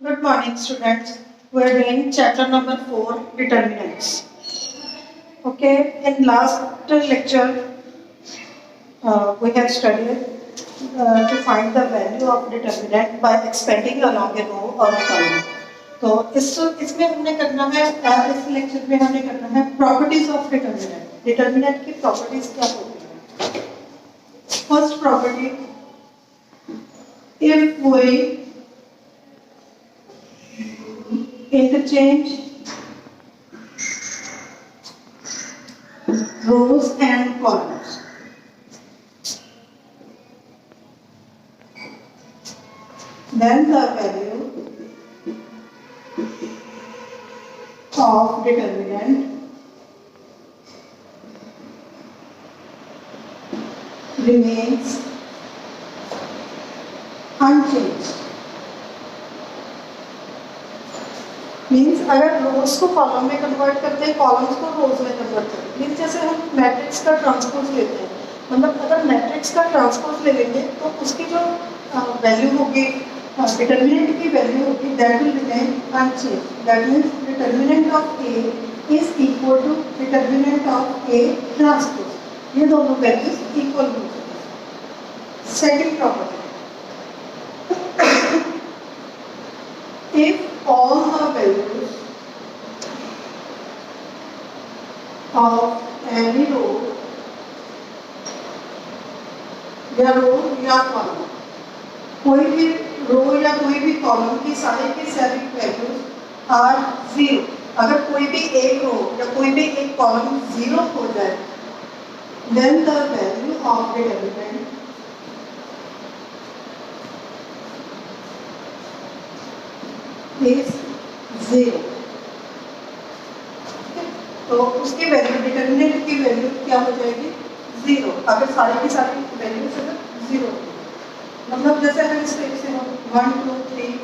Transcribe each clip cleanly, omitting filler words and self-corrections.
Good morning, students. We are doing chapter number 4, determinants. Okay, in last lecture, we have studied to find the value of determinant by expanding along a row or a column. तो इसमें हमने करना है इस lecture में हमने करना है प्रॉपर्टीज ऑफ डिटर्मिनेंट डिटर्मिनेंट की प्रॉपर्टीज क्या होती है first property if we interchange rows and columns. Then the value of determinant remains unchanged. Means अगर रोज को कॉलम में कन्वर्ट करते हैं कॉलम्स को रोज में कन्वर्ट करते हैं मीन्स जैसे हम मैट्रिक्स का ट्रांसपोज लेते हैं मतलब अगर मैट्रिक्स का ट्रांसपोज ले लेंगे तो उसकी जो वैल्यू होगी डिटर्मिनेंट की वैल्यू होगी that will remain unchanged that means determinant of A is equal to determinant of A transpose ये दोनों वैल्यूज इक्वल होंगे second property if all the values of any row या रो या कॉलम कोई भी रो या कोई भी कॉलम की सारी वैल्यूज आर जीरो अगर कोई भी एक रो या कोई भी एक कॉलम जीरो हो जाए then the value of determinant is zero तो उसकी वैल्यू डिटर्मिनेंट की वैल्यू क्या हो जाएगी जीरो अगर सारी की सारी वैल्यूज अगर जीरो मतलब जैसे हम स्टेप से हम 1 2 3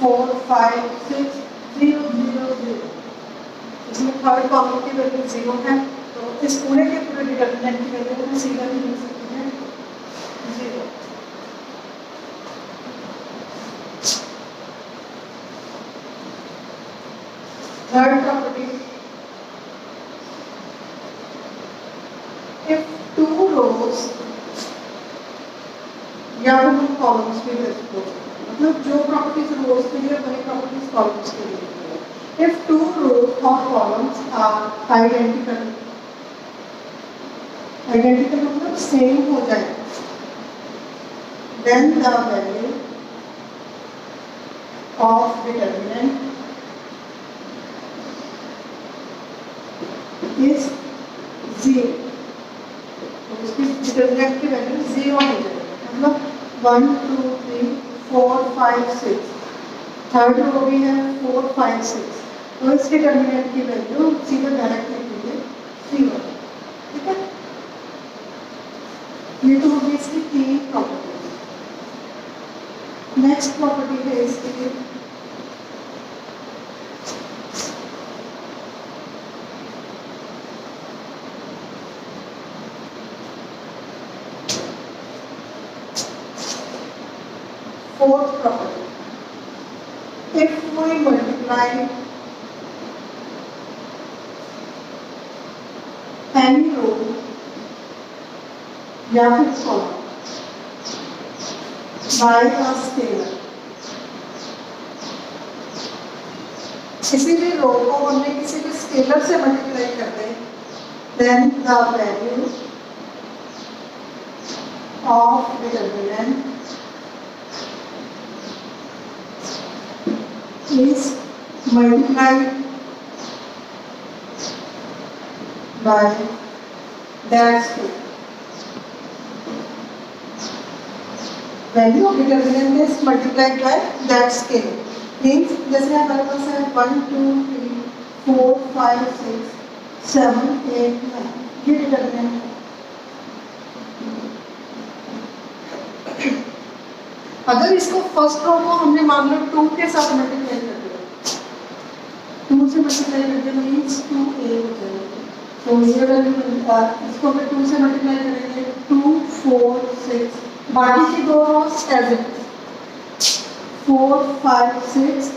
4 5 6 0 0 0 इसमें थर्ड कॉलम की वैल्यू जीरो है तो इस पूरे के पूरे डिटर्मिनेंट की वैल्यू हम सीधा लिख सकते हैं zero Third property, if two rows या फिर हम कॉलम्स भी ले सकते हैं मतलब जो प्रॉपर्टीज रोज के लिए वही प्रॉपर्टीज कॉलम्स के लिए if two rows or columns are identical मतलब सेम हो जाए then the value of determinant is zero तो उसकी डिटर्मिनेंट की वैल्यू जीरो हो जाएगी मतलब 1 2 3 4 5 6 थर्ड रो भी है 4 5 6 तो इस डिटर्मिनेंट की वैल्यू सीधा डायरेक्ट लिखेंगे जीरो ठीक है ये तो होगी इसकी तीन प्रॉपर्टीज नेक्स्ट प्रॉपर्टी है इसकी fourth property. If we multiply any row या फिर column by a scalar किसी भी रो को हमने किसी भी स्केलर से मल्टीप्लाई कर दें then the value of determinant is multiplied by that scale. Value of determinant is multiplied by that scale. Means जैसे हमारे पास है 1 2 3 4 5 6 7 8 9 ये डिटर्मिनेंट है अगर इसको फर्स्ट रो को हमने मान लो 2 के साथ मल्टीप्लाई कर दिया 2 से मल्टीप्लाई कर दिया मीन्स 2a हो जाएगा तो ये वाली इसको अगर 2 से मल्टीप्लाई करेंगे 2 4 6 बाकी की दो रोज एज इट 4 5 6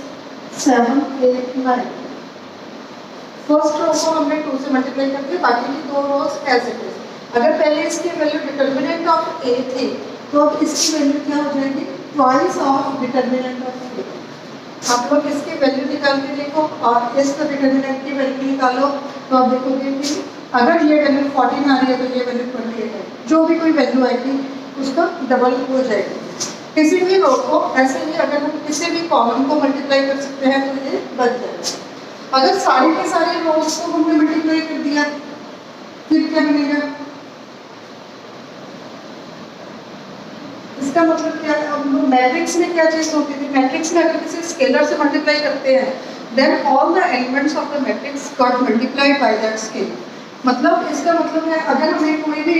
7 8 9। फर्स्ट रो को हमने 2 से मल्टीप्लाई कर दिया, बाकी की दो रोज एज इट इज। अगर पहले इसकी वैल्यू डिटर्मिनेंट ऑफ ए थी तो अब इसकी वैल्यू क्या हो जाएगी, ट्वाइस ऑफ डिटर्मिनेंट ऑफ ए। आप लोग इसकी वैल्यू निकाल के देखो और इसका डिटर्मिनेंट की वैल्यू निकालो, तो आप देखोगे कि अगर ये वैल्यू 14 आ रही है तो ये वैल्यू 28 है, जो भी कोई वैल्यू आएगी उसका डबल हो जाएगी। किसी भी रो को ऐसे ही अगर हम किसी भी कॉलम को मल्टीप्लाई कर सकते हैं तो ये बच जाएगा। अगर सारे के सारे रोज को हमने मल्टीप्लाई कर दिया फिर क्या बनेगा, इसका मतलब क्या है, अब मैट्रिक्स में क्या चीज होती थी, मैट्रिक्स में अगर किसी स्केलर से मल्टीप्लाई करते हैं then all the elements of the matrix got multiplied by that scalar. मतलब इसका मतलब है अगर हमें कोई भी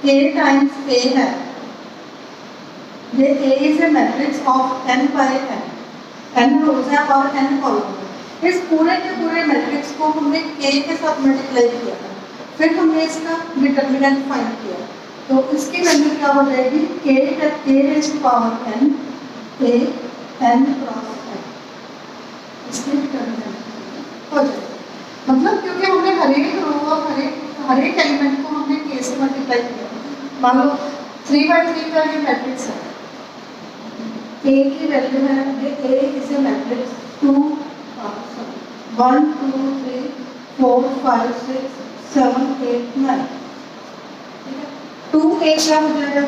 a टाइम्स a है, ये a is a matrix of n by n rows है और n कॉलम है। इस पूरे के पूरे मैट्रिक्स को हमने a के साथ मल्टीप्लाई किया है, फिर हमने इसका डिटर्मिनेंट फाइंड किया, तो इसकी वैल्यू क्या हो जाएगी, a raise to power n a n cross n, इसकी डिटर्मिनेंट हो जाएगी। मतलब क्योंकि हमने हर एक रो और हर एक एलिमेंट को हमने k से मल्टीप्लाई किया। मान लो 3/3 का ये मैट्रिक्स है, a की वैल्यू है, ये a is a matrix 1 2 3 4 5 6 7 8 9। 2a क्या हो जाएगा,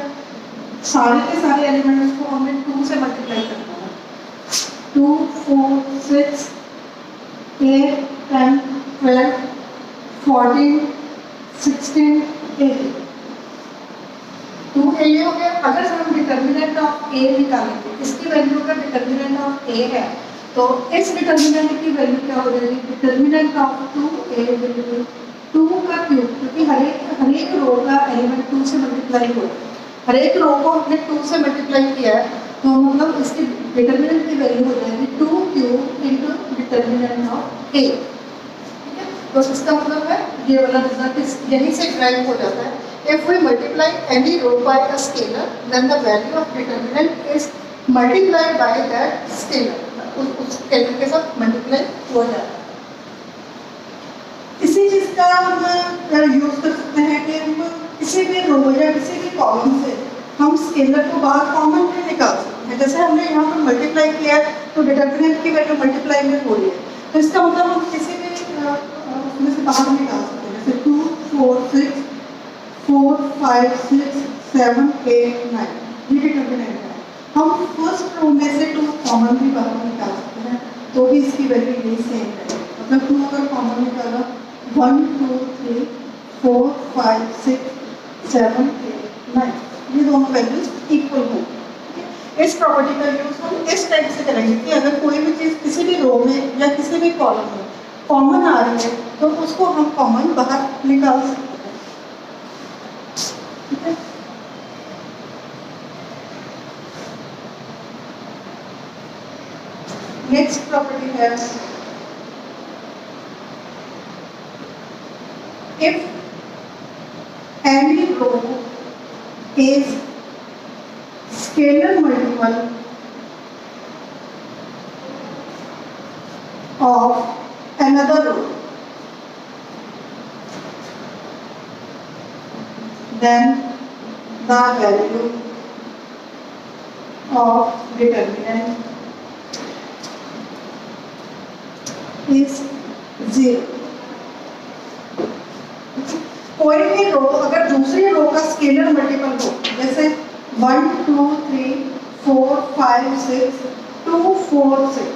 सारे के सारे एलिमेंट्स को हमने 2 से मल्टीप्लाई करना है, 2 4 6 8 10 12 14 16 18। 2a ये हो गया। अगर हम डिटर्मिनेंट ऑफ a निकालेंगे, इसकी वैल्यू का डिटर्मिनेंट ऑफ a है, तो इस डिटर्मिनेंट की वैल्यू क्या हो जाएगी, determinant of 2a will be 2 का क्यूब, क्योंकि हर एक रो का एलिमेंट 2 से मल्टीप्लाई हो, हर एक रो को हमने 2 से मल्टीप्लाई किया है, तो मतलब इसकी डिटर्मिनेंट की वैल्यू हो जाएगी 2 cube into determinant of a। ठीक है, तो इसका मतलब है ये वाला रिजल्ट यहीं से ड्राइव हो जाता है। If we multiply any row by a scalar, then the value of determinant is multiplied by that scalar, उस स्केलर के साथ मल्टीप्लाई हो जाता है। इसी चीज का हम यूज कर सकते हैं कि हम किसी भी रो या किसी भी कॉलम से हम स्केलर को बाहर कॉमन भी निकाल सकते हैं। जैसे हमने यहाँ पर मल्टीप्लाई किया है तो डिटर्मिनेंट की वैल्यू मल्टीप्लाई में हो रही है, तो इसका मतलब हम किसी भी उसमें से बाहर निकाल सकते हैं। जैसे 2 4 6 4 5 6 7 8 9 ये डिटर्मिनेंट है। हम फर्स्ट रो में से 2 कॉमन भी बाहर निकाल सकते हैं, तो भी इसकी वैल्यू यही सेम है। मतलब 2 अगर कॉमन निकाला 1 2 3 4 5 6 7 8 9 ये दोनों वैल्यूज इक्वल हो। इस प्रॉपर्टी का यूज हम इस टाइप से करेंगे कि अगर कोई भी चीज़ किसी भी रो में या किसी भी कॉलम में कॉमन आ रही है तो उसको हम कॉमन बाहर निकाल सकते हैं। ठीक है, नेक्स्ट प्रॉपर्टी है if any row is scalar multiple of another row, then the value of determinant is 0। कोई भी रो अगर दूसरी रो का स्केलर मल्टीपल हो, जैसे 1 2 3 4 5 6 2 4 6,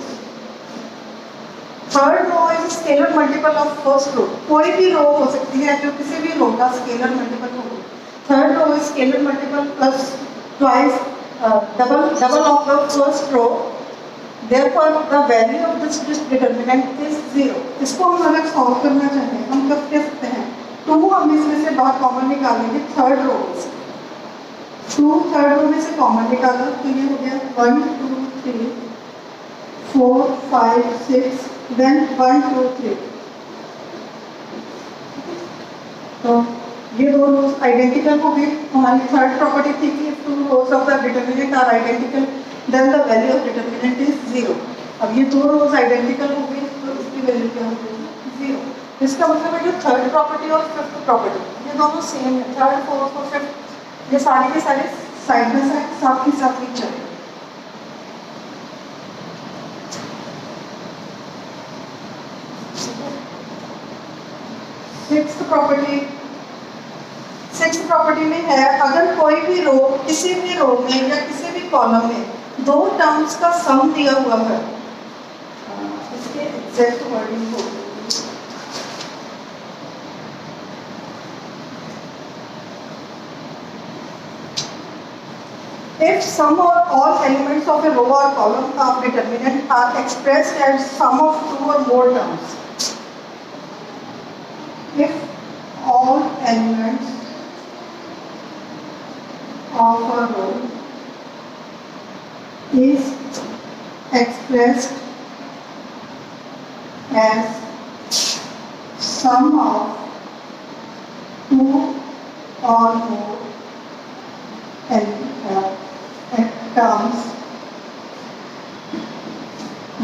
third row is scalar multiple of first row. कोई भी रो हो सकती है जो किसी भी रो का स्केलर मल्टीपल हो। Third row is scalar multiple plus twice double of the first row, therefore the value of this determinant is 0। इसको हम अगर सॉल्व करना चाहें हम कब कह सकते हैं, 2 हम इसमें से बाहर कॉमन निकालेंगे थर्ड रो में से, 2 थर्ड रो में से कॉमन निकाला तो ये हो गया 1 2 3 4 5 6 देन 1 2 3। तो ये दो रोज आइडेंटिकल हो गए। हमारी थर्ड प्रॉपर्टी थी कि 2 rows of the determinant are identical. Then the value of determinant is 0। अब ये दो रोज आइडेंटिकल हो गई तो इसकी वैल्यू क्या हो जाएगी 0। इसका मतलब है जो थर्ड प्रॉपर्टी और फिफ्थ प्रॉपर्टी ये दोनों सेम है, थर्ड फोर्थ और फिफ्थ ये सारे के सारे साइड बाय साइड साथ ही साथ ही चलेंगे। सिक्स्थ प्रॉपर्टी में है अगर कोई भी रो किसी भी रो में या किसी भी कॉलम में दो टर्म्स का सम दिया हुआ है, इसके एग्जैक्ट वर्डिंग हो if sum or all elements of a row or column of determinant are expressed as sum of two or more terms, if all elements of a row is expressed as sum of two or more terms,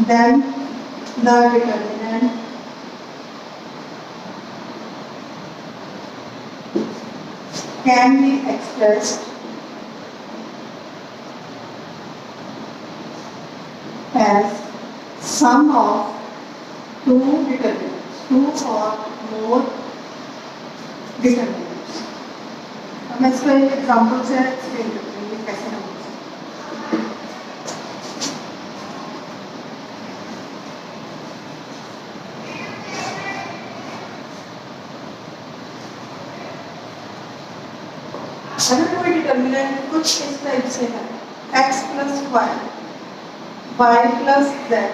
then the determinant can be expressed as sum of two determinants, two or more determinants। अब मैं इसको एक example से explain करती हूँ कैसे हम अगर कोई डिटर्मिनेंट कुछ इस टाइप से है x plus Y, Y plus Z,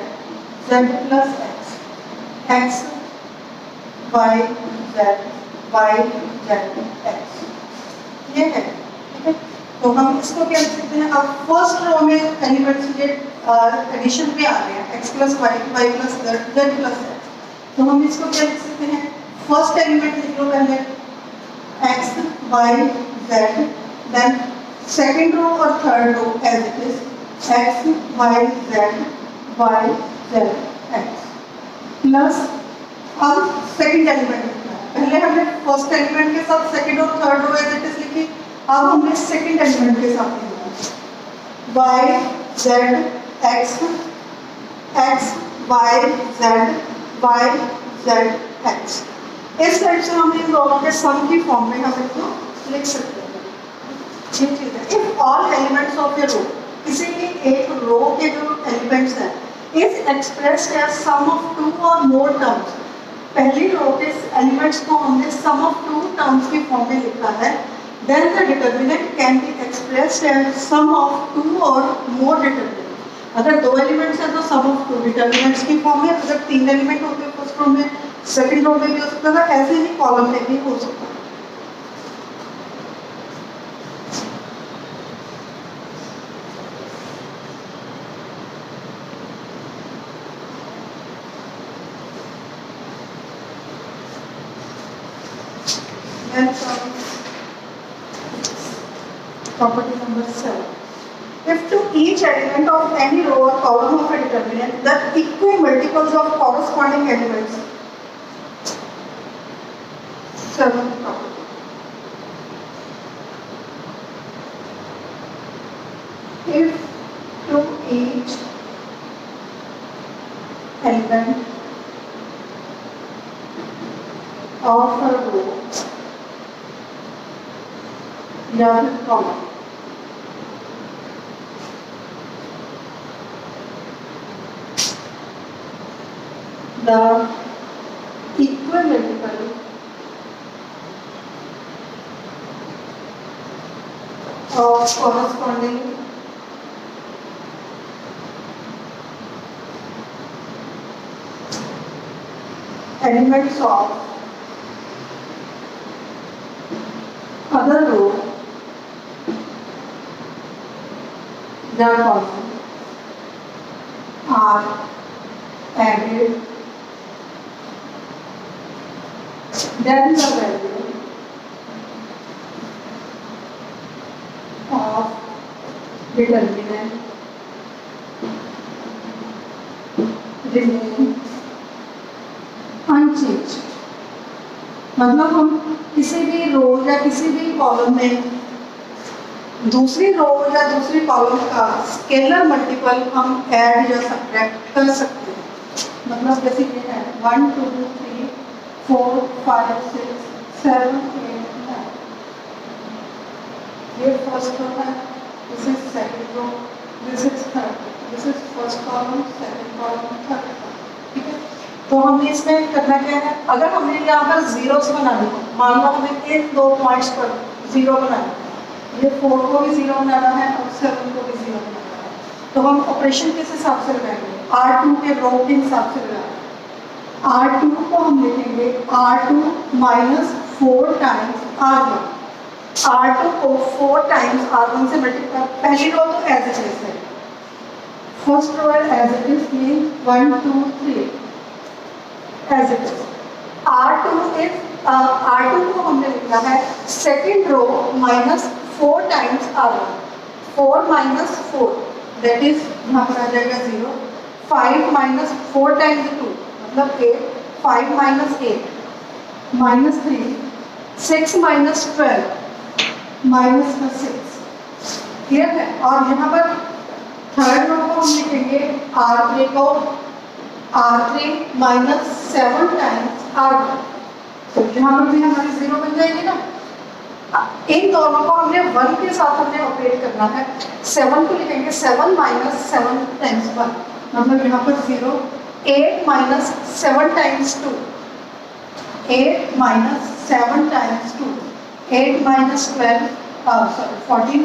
Z plus X, X Y Z, Y Z X, ये है ठीक है। तो हम इसको क्या लिख सकते हैं, अब फर्स्ट रो में एलिमेंट्स ये एडिशन में आ रहे हैं x plus Y, Y plus Z, Z plus X. तो हम इसको क्या लिख सकते हैं, फर्स्ट एलिमेंट लिख लो पहले x y z, then second row और third row as it is x y z x plus अब सेकंड एलिमेंट लिखना है। पहले हमने फर्स्ट एलिमेंट के साथ सेकंड और third row as it is लिखी, अब हमने सेकंड एलिमेंट के साथ लिखना है y z x x y z x। इस टाइप से हम इन दोनों के सम की फॉर्म में हम इसको लिख सकते हैं। ये चीज है if all elements of a row, किसी भी एक रो के जो एलिमेंट्स हैं is expressed as sum of two और मोर टर्म्स, पहली रो के एलिमेंट्स को हमने सम ऑफ टू टर्म्स की फॉर्म में लिखा है, then the determinant can be expressed as sum of two और मोर डिटर्मिनेंट। अगर दो एलिमेंट्स हैं तो सम ऑफ टू डिटर्मिनेंट्स की फॉर्म में, अगर तीन एलिमेंट होते हैं फर्स्ट रो में सेकंड रो में भी हो सकता था, ऐसे ही कॉलम में भी हो सकता है। Property number 7. If to each element of any row or column of a determinant, the equal multiples of corresponding elements. Seventh property. If to each element of a row या column the equal multiple of corresponding elements of other row the column are added, then the value of determinant remain unchanged। मतलब हम किसी भी रो या किसी भी column में दूसरी रो या दूसरी कॉलम का स्केलर मल्टीपल हम ऐड या सब्ट्रैक्ट कर सकते हैं। मतलब जैसे ये है 1 2 3 4 5 6 7 8 9, ये फर्स्ट रो है, this is second row, this is third, this is first column, second column, third column. ठीक है, तो हमने इसमें करना क्या है, अगर हमने यहाँ पर जीरोस बना दी, मान लो हमें इन दो पॉइंट्स पर जीरो बनाना है, ये 4 को भी जीरो बनाना है और 7 को भी जीरो बनाना है, तो हम ऑपरेशन किस हिसाब से लगाएंगे, R2 के रो के हिसाब से लगाएंगे। R2 को हम लिखेंगे R2 minus 4 times R1। R2 को 4 टाइम्स R1 से मल्टीप्लाई, पहली रो तो एज इट इज है, first row as it is mean 1 2 3 as it is. R2 को हमने लिखा है second row minus 4 times R1, 4 minus 4 that is यहाँ पर आ जाएगा 0, 5 माइनस 4 टाइम्स 2 मतलब 8, 5 minus 8 minus 3, 6 minus 12 minus 6, clear है। और यहाँ पर थर्ड रो को हम लिखेंगे R3 को R3 माइनस 7 टाइम्स R1, तो यहाँ पर भी हमारी 0 बन जाएगी ना। इन दोनों को हमने 1 के साथ हमने ऑपरेट करना है, 7 को लिखेंगे 7 माइनस 7 टाइम्स 1 मतलब यहाँ पर 0, 8 minus 7 times 2, 8 minus 7 times 2, 8 minus 12 14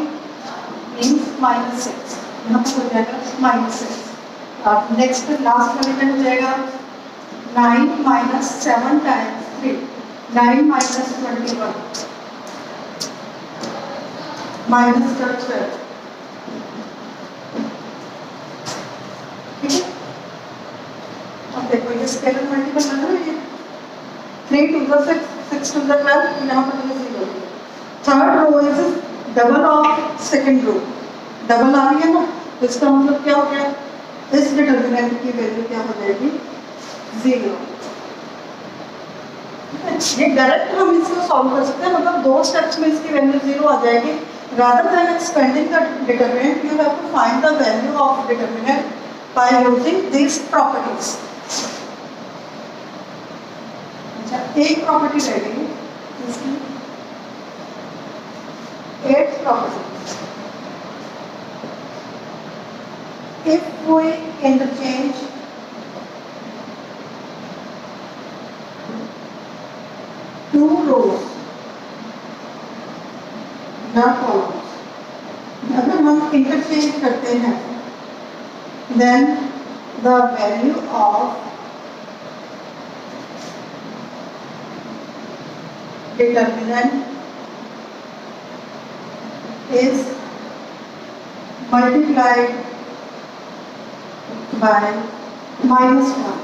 means minus 6, यहाँ पर हो जाएगा माइनस 6। और नेक्स्ट लास्ट वाले में हो जाएगा 9 माइनस 7 टाइम्स 3, 9 माइनस 21 माइनस 12। ठीक है, अब देखो ये स्केलर मल्टीपल बन रहा है, 3 to the 6, 6 to the 12, यहाँ पर ये 0 है। Third row is double of second row, double आ रही है ना, तो इसका मतलब क्या हो गया, इस डिटर्मिनेंट की वैल्यू क्या हो जाएगी 0। ये डायरेक्ट हम इसको सॉल्व कर सकते हैं, मतलब 2 स्टेप्स में इसकी वैल्यू 0 आ जाएगी। rather than expanding the determinant, you have to find the value of determinant by using these properties। अच्छा, एक प्रॉपर्टी रहेगी इसकी, 8th property, if we interchange two rows या columns, अगर हम इंटरचेंज करते हैं then the value of determinant is multiplied by -1।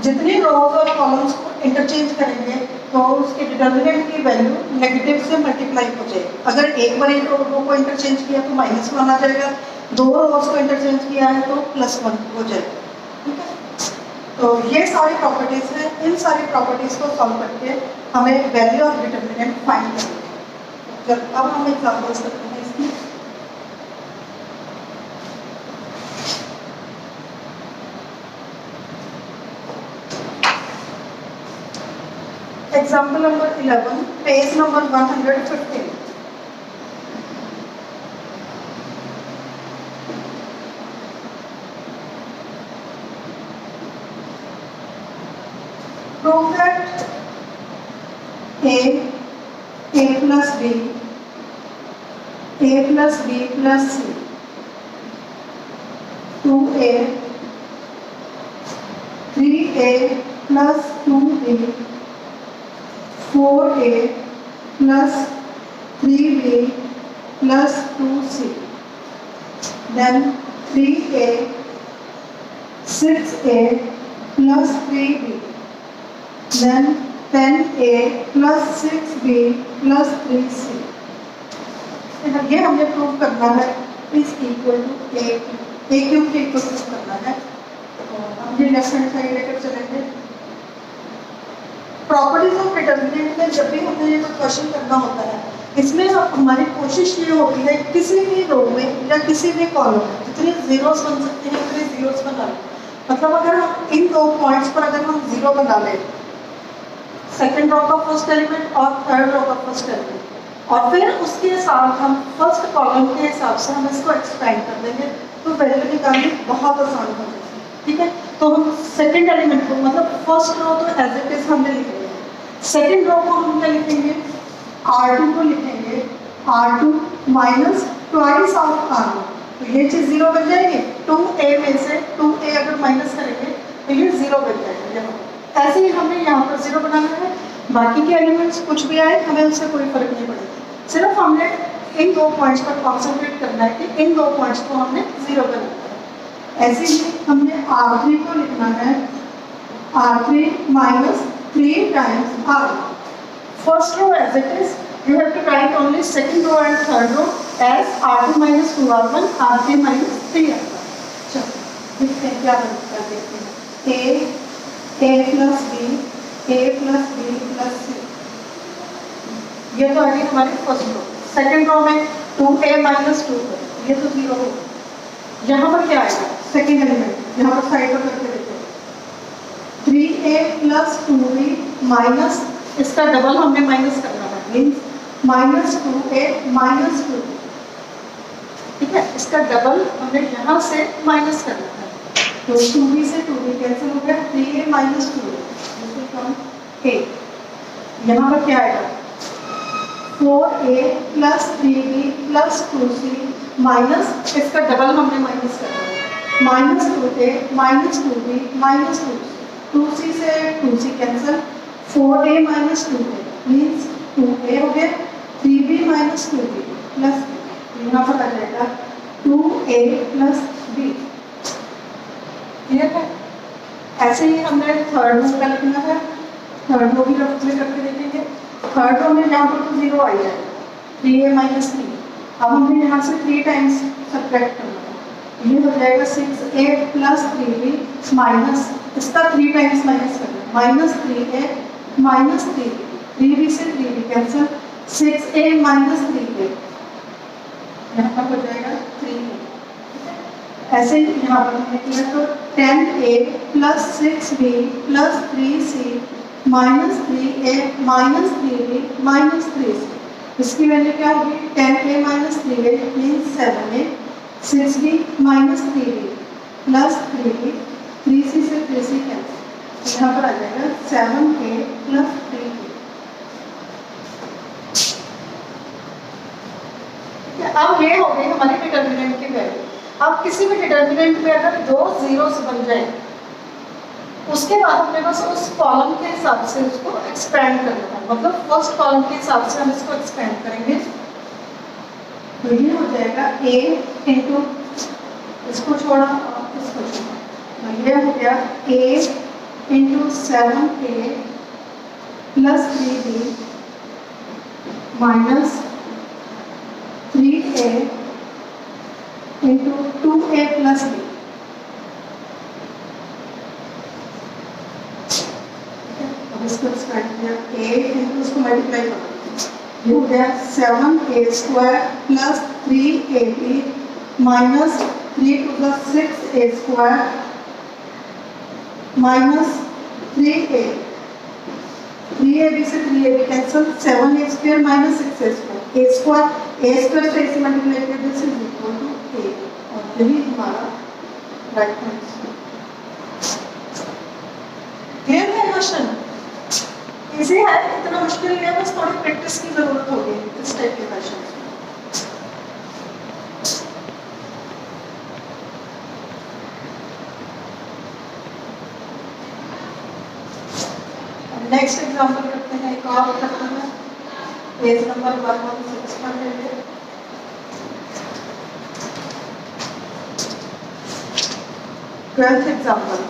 जितनी रोज और कॉलम्स को इंटरचेंज करेंगे तो उसके डिटर्मिनेंट की वैल्यू नेगेटिव से मल्टीप्लाई हो जाएगी। अगर एक बार एक रो को इंटरचेंज किया तो -1 आ जाएगा, 2 रोज को इंटरचेंज किया है तो +1 हो जाएगा। ठीक है, तो ये सारी प्रॉपर्टीज हैं, इन सारी प्रॉपर्टीज को सॉल्व करके हमें वैल्यू ऑफ डिटर्मिनेंट फाइंड करनी है। अब हम एग्जाम्पल्स करते हैं इसकी। Example number 11, page number 115। Prove that A plus B, A plus B plus C, 2A, 3A plus 2B, 4A plus 3B plus 2C, then 3A, 6A plus 3B, then 10A plus 6B plus 3C। ये हमने prove करना है is equal to A cube के equal करना है। हम ये left hand side लेकर चलेंगे। प्रॉपर्टीज ऑफ डिटर्मिनेंट में जब भी हमें ये कोई क्वेश्चन करना होता है, इसमें हमारी कोशिश ये होती है किसी भी रो में या किसी भी कॉलम में जितने जीरोस बन सकते हैं उतने जीरोस बना लें। मतलब अगर हम इन दो पॉइंट्स पर अगर हम जीरो बना लें, सेकंड रो का फर्स्ट एलिमेंट और थर्ड रो का फर्स्ट एलिमेंट, और फिर उसके साथ हम फर्स्ट कॉलम के हिसाब से हम इसको एक्सपेंड कर देंगे, तो वैल्यू निकालनी बहुत आसान हो जाएगी। ठीक है, तो हम सेकंड एलिमेंट को मतलब फर्स्ट रो तो एज इट इज हमने लिख लिया, सेकंड रो को हम क्या लिखेंगे, R2 को लिखेंगे R2 minus twice of R1, तो ये चीज जीरो बन जाएगी। 2a में से 2a अगर माइनस करेंगे तो ये जीरो बन जाएगा यहाँ। ऐसे ही हमने यहाँ पर जीरो बनाना है, बाकी के एलिमेंट्स कुछ भी आए हमें उससे कोई फर्क नहीं पड़ेगा, सिर्फ हमने इन दो पॉइंट्स पर कॉन्सेंट्रेट करना है कि इन दो पॉइंट्स को हमने जीरो बनाना है। ऐसे ही हमने R3 को लिखना है R3 minus 3 times R1। First row as it is, you have to write only second row and third row as R2 minus 2R1, R3 minus 3R1। चलो, देखते हैं क्या बनता है, देखते हैं। A plus B plus C, ये तो आ गई हमारी फर्स्ट रो। सेकंड रो में 2a minus 2, ये तो जीरो हो। यहाँ पर क्या आएगा, सेकंड एलिमेंट, यहाँ पर साइड पर करके देखते हैं। 3a plus 2b माइनस, इसका डबल हमने माइनस करना है, मीन्स माइनस 2a माइनस 2। ठीक है, इसका डबल हमने यहाँ से माइनस करना है, तो 2b से 2b कैंसिल हो गया, 3a माइनस 2 a। यहाँ पर क्या आएगा, 4a plus 3b plus 2c minus, इसका डबल हमने माइनस करना है, minus 2a minus 2b minus 2c से 2c cancel, 4a minus 2a means 2a हो गया, 3b माइनस 2b प्लस यहाँ पर आ जाएगा 2a प्लस b। क्लियर है? ऐसे ही हमने थर्ड रो का लिखना है, थर्ड रो भी रफ में करके देखेंगे। थर्ड रो में यहाँ पर तो जीरो आ जाएगा, 3a माइनस 3। अब हमने यहाँ से 3 टाइम्स सब्ट्रैक्ट करना है, ये हो जाएगा 6a प्लस 3b माइनस, इसका 3 टाइम्स माइनस करना है, माइनस 3a माइनस 3b से 3b cancel, 6a minus 3a, यहाँ पर हो जाएगा 3a। ऐसे ही यहाँ पर हमने किया तो 10a plus 6b plus 3c minus 3a minus 3b minus 3c, इसकी वैल्यू क्या होगी, 10a minus 3a means 7a, 6b minus 3b plus 3b, 3c से 3c कैंसिल, यहाँ पर आ जाएगा 7a प्लस 3b। अब ये हो गई हमारी डिटर्मिनेंट की वैल्यू। अब किसी भी डिटर्मिनेंट में अगर दो जीरोस बन जाए, उसके बाद हमने बस उस कॉलम के हिसाब से उसको एक्सपेंड करना है, मतलब फर्स्ट कॉलम के हिसाब से हम इसको एक्सपेंड करेंगे। तो ये हो जाएगा a इंटू, इसको छोड़ा और इसको छोड़ा, तो ये हो गया a into 7a plus 3b minus 3a into 2a plus b। अब इसको एक्सपेंड किया, a इंटू उसको मल्टीप्लाई करो, ये हो गया 7a square plus 3ab minus 3 to the 6a square minus 3a, 3ab से 3ab cancel, 7a square minus 6a square, a square से इसे मल्टीप्लाई कर, this is equal to a, और यही हमारा राइट आंसर। क्लियर है क्वेश्चन? इजी है, इतना मुश्किल नहीं है, बस थोड़ी प्रैक्टिस की जरूरत होगी इस टाइप के क्वेश्चन। नेक्स्ट एग्जांपल करते हैं, एक और करते हैं, पेज नंबर 116 पर है। Twelfth example,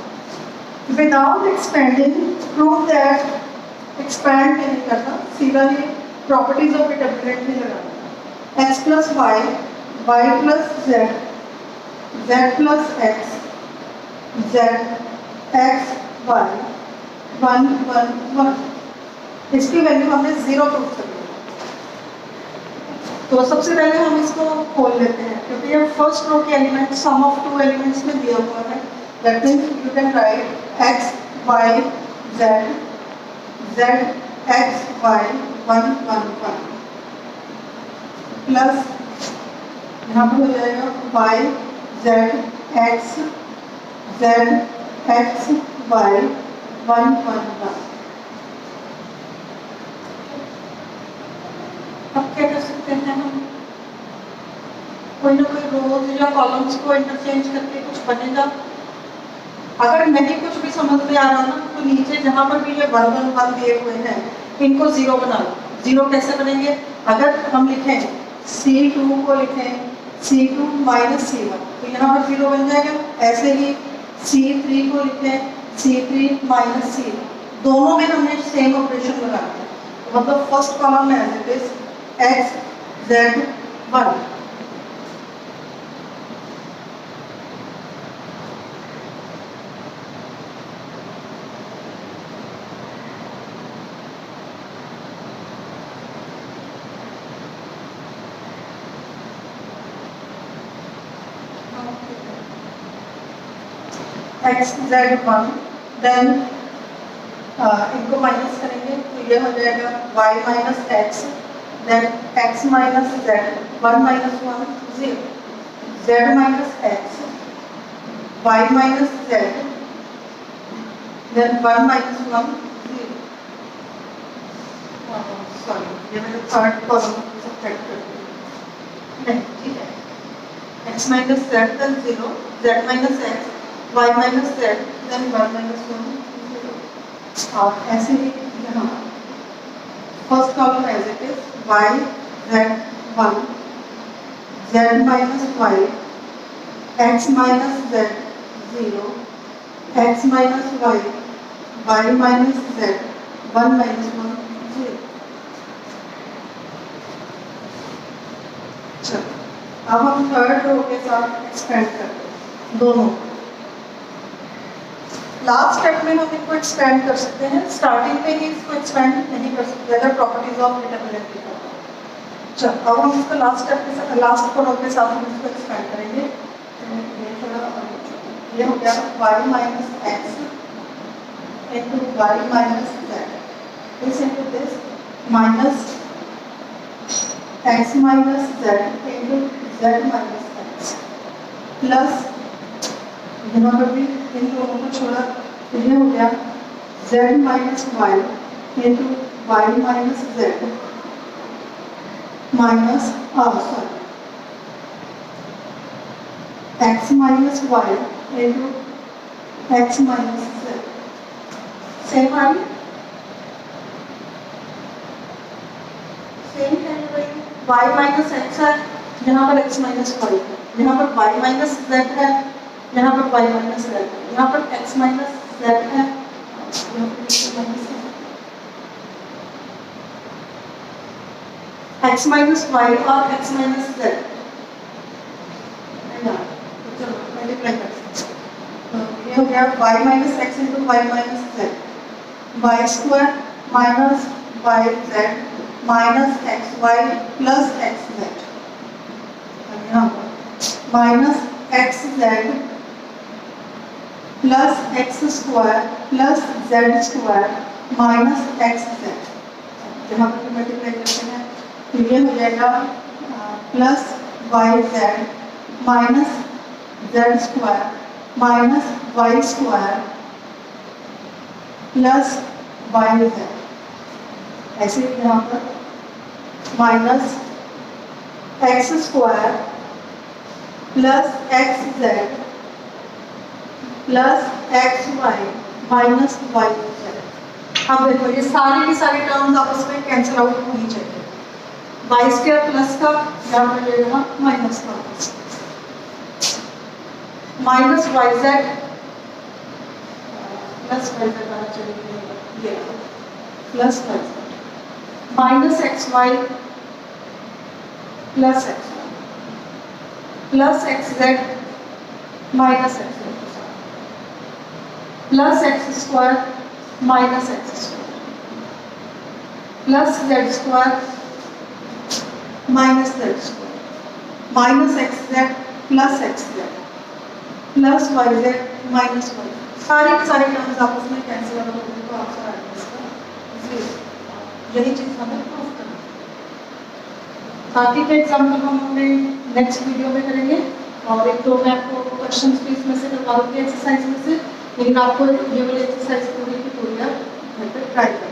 without expanding prove that, expand नहीं करना, सीधा ही प्रॉपर्टीज ऑफ डिटर्मिनेंट में लगाना। x plus Y, Y plus Z, Z plus x Z X Y 1 1 1, इसकी वैल्यू हमने 0 प्रूफ करनी है। तो सबसे पहले हम इसको खोल लेते हैं, क्योंकि ये फर्स्ट रो के element sum of two elements में दिया हुआ है। That means you can write X Y Z, Z X Y 1 1 1 plus यहाँ पर हो जाएगा वाई जेड एक्स वाई 1 1 1। अब क्या कर सकते हैं हम, कोई ना कोई रोज या कॉलम्स को इंटरचेंज करके कुछ बनेगा। अगर नहीं कुछ भी समझ में आ रहा ना, तो नीचे जहां पर भी ये 1 1 1 दिए हुए हैं इनको 0 बना लो। 0 कैसे बनेंगे, अगर हम लिखें C2 को लिखें C2 माइनस C1 तो यहाँ पर 0 बन जाएगा। ऐसे ही C3 को लिखें C3 माइनस C1, दोनों में हमने सेम ऑपरेशन लगाना है। मतलब फर्स्ट कॉलम में as it is X Z 1, X Z 1, then इनको माइनस करेंगे तो ये हो जाएगा y minus X, then x minus Z 1 minus 1 0, z minus X, y minus Z, then 1 minus 1 0। Sorry ये मैंने थर्ड कॉलम सब्ट्रैक्ट कर दिया, नहीं ठीक है। x minus Z then 0, z minus X, y minus Z then 1 minus 1 0। और ऐसे ही यहाँ first column as it is y z 1, z minus y, x minus z 0, x minus y, y minus z 1 minus 1 0। चलो अब हम third row के साथ expand करते हैं दोनों। लास्ट स्टेप में हम इनको एक्सपेंड कर सकते हैं, स्टार्टिंग में ही इसको एक्सपेंड नहीं कर सकते अगर प्रॉपर्टीज ऑफ डिटरमिनेंट लिखा हो। चलो अब हम इसको लास्ट स्टेप के साथ, लास्ट कॉलम के साथ हम इसको एक्सपेंड करेंगे। ये थोड़ा ये हो गया y minus x into Y minus Z, this into this minus X minus Z into Z minus X, plus यहाँ पर भी इन दोनों को छोड़ा तो ये हो गया z minus y into Y minus z minus sorry x minus y into x minus z. Same आई सेम है, y माइनस एक्स है, यहाँ पर x माइनस वाई है, यहाँ पर y माइनस जेड है, यहाँ पर y माइनस जेड है, यहाँ पर x माइनस जेड है, x माइनस वाई और x माइनस जेड चलो मल्टीप्लाई करते हैं। ये हो गया y minus x into Y minus z, y square minus y z minus x y plus x z, यहाँ पर minus x z plus x square plus z square minus x z. यहाँ पर multiply करते हैं तो ये हो जाएगा plus y z minus z square minus Y square plus y z. ऐसे यहाँ पर minus x square plus x z plus x y minus y z. अब देखो ये सारी की सारी टर्म्स आपस में कैंसिल आउट होनी चाहिए। वाई स्क्वायर प्लस का यहाँ पर जाएगा माइनस का, minus y z plus y z आना चाहिए, ये plus y z minus x y plus x y plus x z minus x z. Plus x square minus x square plus z square minus z square minus x z plus x z plus y z minus y, सारी की सारी terms आपस में cancel अगर होंगे तो answer आएगा इसका जीरो। यही चीज हमें प्रूफ करना है। बाकी के एग्जाम्पल हम अपने नेक्स्ट वीडियो में करेंगे, और एक तो मैं आपको क्वेश्चन भी इसमें से करवा दूँगी एक्सरसाइज में से, लेकिन आपको ये वाली एक्सरसाइज पूरी की पूरी आप घर पे ट्राई करें।